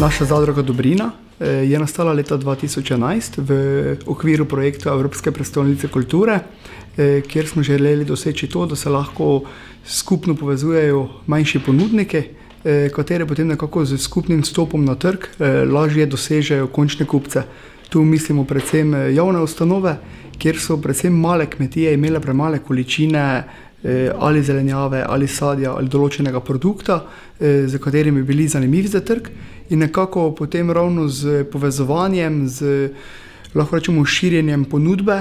Naša zadruga Dobrina je nastala leta 2011 v okviru projekta Evropske prestolnice kulture, kjer smo želeli doseči to, da se lahko skupno povezujejo manjši ponudniki, kateri potem nekako z skupnim vstopom na trg lažje dosežejo končne kupce. Tu mislimo predvsem javne ustanove, kjer so predvsem male kmetije imele premale količine ali zelenjave, ali sadja, ali določenega produkta, za katerimi bili zanimivi za trg, in nekako potem ravno z povezovanjem, z lahko rečemo širjenjem ponudbe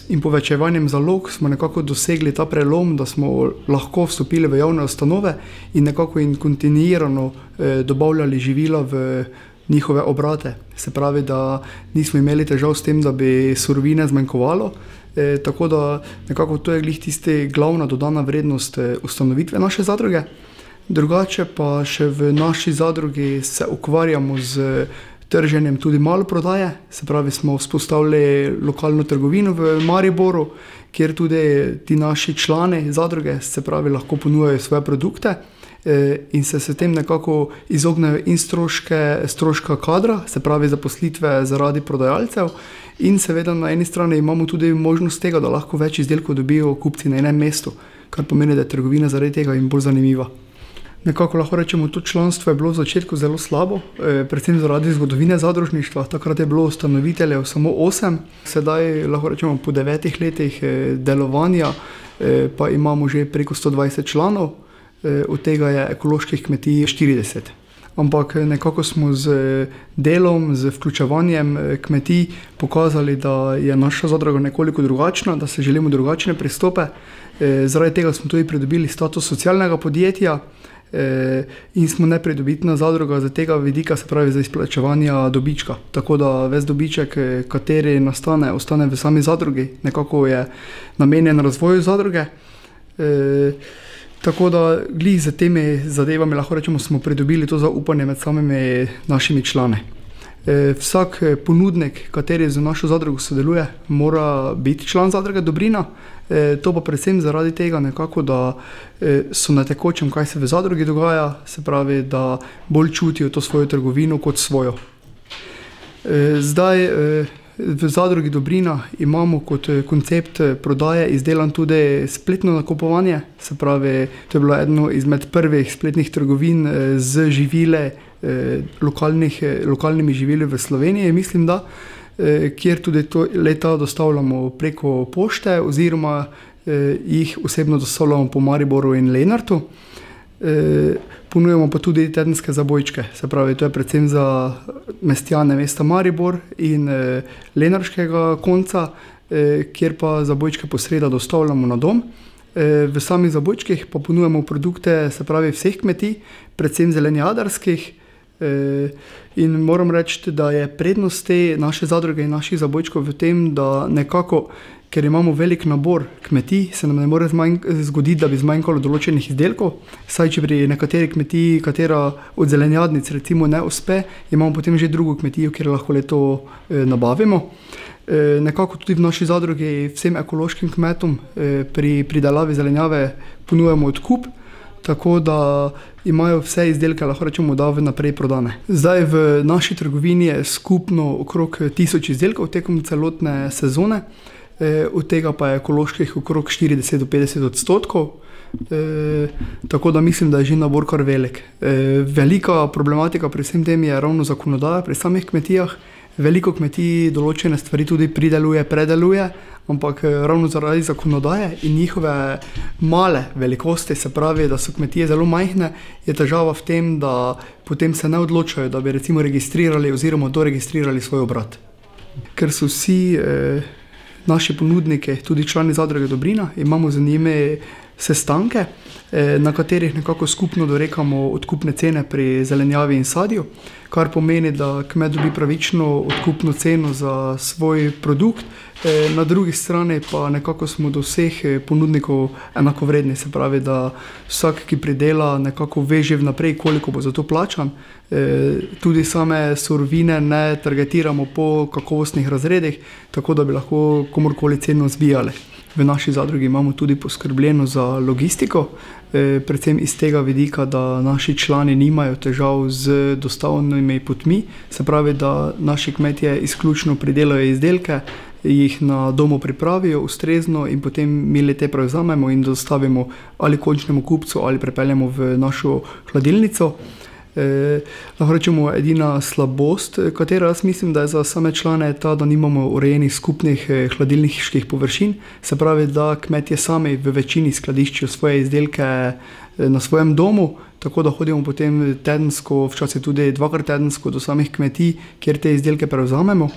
in povečevanjem zalog smo nekako dosegli ta prelom, da smo lahko vstopili v javne ustanove in nekako in kontinuirano dobavljali živila v njihove obrate. Se pravi, da nismo imeli težav s tem, da bi surovine zmanjkovalo, tako da nekako to je glih tisti glavna dodana vrednost ustanovitve naše zadruge. Drugače pa še v naši zadrugi se ukvarjamo z trženjem tudi maloprodaje, se pravi, smo vzpostavili lokalno trgovino v Mariboru, kjer tudi ti naši člani zadruge, se pravi, lahko ponujajo svoje produkte in se s tem nekako izognejo in stroška kadra, se pravi zaposlitve zaradi prodajalcev, in seveda na eni strani imamo tudi možnost tega, da lahko več izdelkov dobijo kupci na enem mestu, kar pomeni, da je trgovina zaradi tega jim bolj zanimiva. Nekako lahko rečemo, to članstvo je bilo v začetku zelo slabo, predvsem zaradi zgodovine zadružništva. Takrat je bilo ustanoviteljev samo 8, sedaj lahko rečemo po 9 letih delovanja pa imamo že preko 120 članov, od tega je ekoloških kmetij 40. Ampak nekako smo z delom, z vključevanjem kmetij pokazali, da je naša zadruga nekoliko drugačna, da se želimo drugačne pristope. Zaradi tega smo tudi pridobili status socialnega podjetja in smo nepridobitna zadruga za tega vidika, se pravi za izplačevanja dobička. Tako da ves dobiček, kateri nastane, ostane v sami zadrugi, nekako je namenjen razvoju zadruge. Tako da glih za temi zadevami lahko rečemo, smo pridobili to zaupanje med samimi našimi člani. Vsak ponudnik, kateri z našo zadrugo sodeluje, mora biti član zadruge Dobrina. To pa predvsem zaradi tega nekako, da so na tekočem, kaj se v zadrugi dogaja, se pravi, da bolj čutijo to svojo trgovino kot svojo. Zdaj v zadrugi Dobrina imamo kot koncept prodaje izdelan tudi spletno nakupovanje, se pravi, to je bilo eno izmed prvih spletnih trgovin z živile, lokalnimi živili v Sloveniji, mislim da, kjer tudi leta dostavljamo preko pošte oziroma jih osebno dostavljamo po Mariboru in Lenartu. Ponujemo pa tudi tedenske zabojčke, se pravi, to je predvsem za mestjane mesta Maribor in lenarškega konca, kjer pa zabojčke posreda dostavljamo na dom. V samih zabojčkih pa ponujemo produkte, se pravi, vseh kmetij, predvsem zelenjadarskih, in moram reči, da je prednost te naše zadruge in naših zabojčkov v tem, da nekako, ker imamo velik nabor kmetij, se nam ne more zgoditi, da bi zmanjkalo določenih izdelkov, saj če pri nekateri kmetiji, katera od zelenjadnic recimo ne uspe, imamo potem že drugo kmetijo, kjer lahko le to nabavimo. Nekako tudi v naši zadrugi vsem ekološkim kmetom pri pridelavi zelenjave ponujamo odkup, tako da imajo vse izdelke, lahko rečemo, da vnaprej prodane. Zdaj v naši trgovini je skupno okrog 1000 izdelkov tekom celotne sezone, od tega pa je ekoloških okrog 40 do 50%, tako da mislim, da je že nabor kar velik. Velika problematika pri vsem tem je ravno zakonodaja pri samih kmetijah. Veliko kmetij določene stvari tudi prideluje, predeluje, ampak ravno zaradi zakonodaje in njihove male velikosti, se pravi, da so kmetije zelo majhne, je težava v tem, da potem se ne odločajo, da bi recimo registrirali oziroma doregistrirali svoj obrat. Ker so vsi naši ponudniki, tudi člani zadruge Dobrina, imamo z njimi sestanke, na katerih nekako skupno dorekamo odkupne cene pri zelenjavi in sadju, kar pomeni, da kmet dobi pravično odkupno ceno za svoj produkt, na drugi strani pa nekako smo do vseh ponudnikov enakovredni, se pravi, da vsak, ki pridela, nekako ve že vnaprej, koliko bo za to plačan. Tudi same surovine ne targetiramo po kakovostnih razredih, tako da bi lahko komorkoli ceno zbijali. V naši zadrugi imamo tudi poskrbljeno za logistiko, predvsem iz tega vidika, da naši člani nimajo težav z dostavnimi potmi, se pravi, da naši kmetje izključno pridelajo izdelke, jih na domu pripravijo ustrezno in potem mi le-te prevzamemo in dostavimo ali končnemu kupcu ali prepeljemo v našo hladilnico. Lahko rečemo, edina slabost, katera jaz mislim, da je za same člane ta, da nimamo urejenih skupnih hladilniških površin, se pravi, da kmetje sami v večini skladiščijo svoje izdelke na svojem domu, tako da hodimo potem tedensko, včasih tudi dvakrat tedensko do samih kmetij, kjer te izdelke prevzamemo.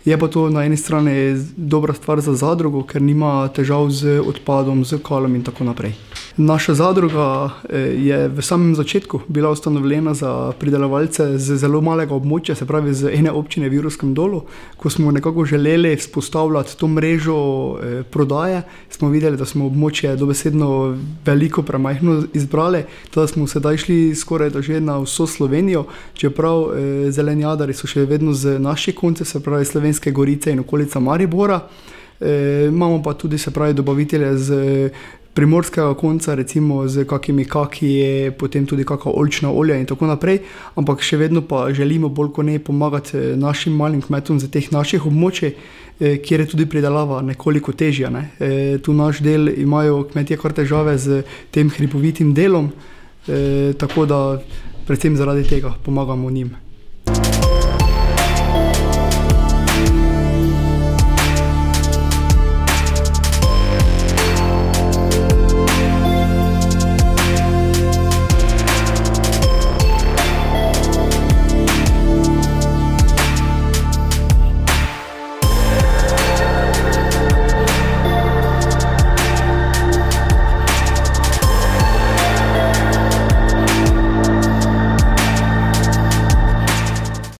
Je pa to na eni strani dobra stvar za zadrugo, ker nima težav z odpadom, z kalom in tako naprej. Naša zadruga je v samem začetku bila ustanovljena za pridelovalce z zelo malega območja, se pravi z ene občine v Jurovskem Dolu. Ko smo nekako želeli vzpostavljati to mrežo prodaje, smo videli, da smo območje dobesedno veliko premajhno izbrali, da smo sedaj šli skoraj da že na vso Slovenijo, čeprav zelenjadari so še vedno z naših koncev, se pravi Slovenske Gorice in okolica Maribora. Imamo pa tudi, se pravi, dobavitelje z primorskega konca, recimo z kakimi kakiji, potem tudi kakva oljčna olja in tako naprej, ampak še vedno pa želimo bolj kot ne pomagati našim malim kmetom z teh naših območij, kjer je tudi pridelava nekoliko težja. Tu naš del imajo kmetje kar težave z tem hripovitim delom, tako da predvsem zaradi tega pomagamo njim.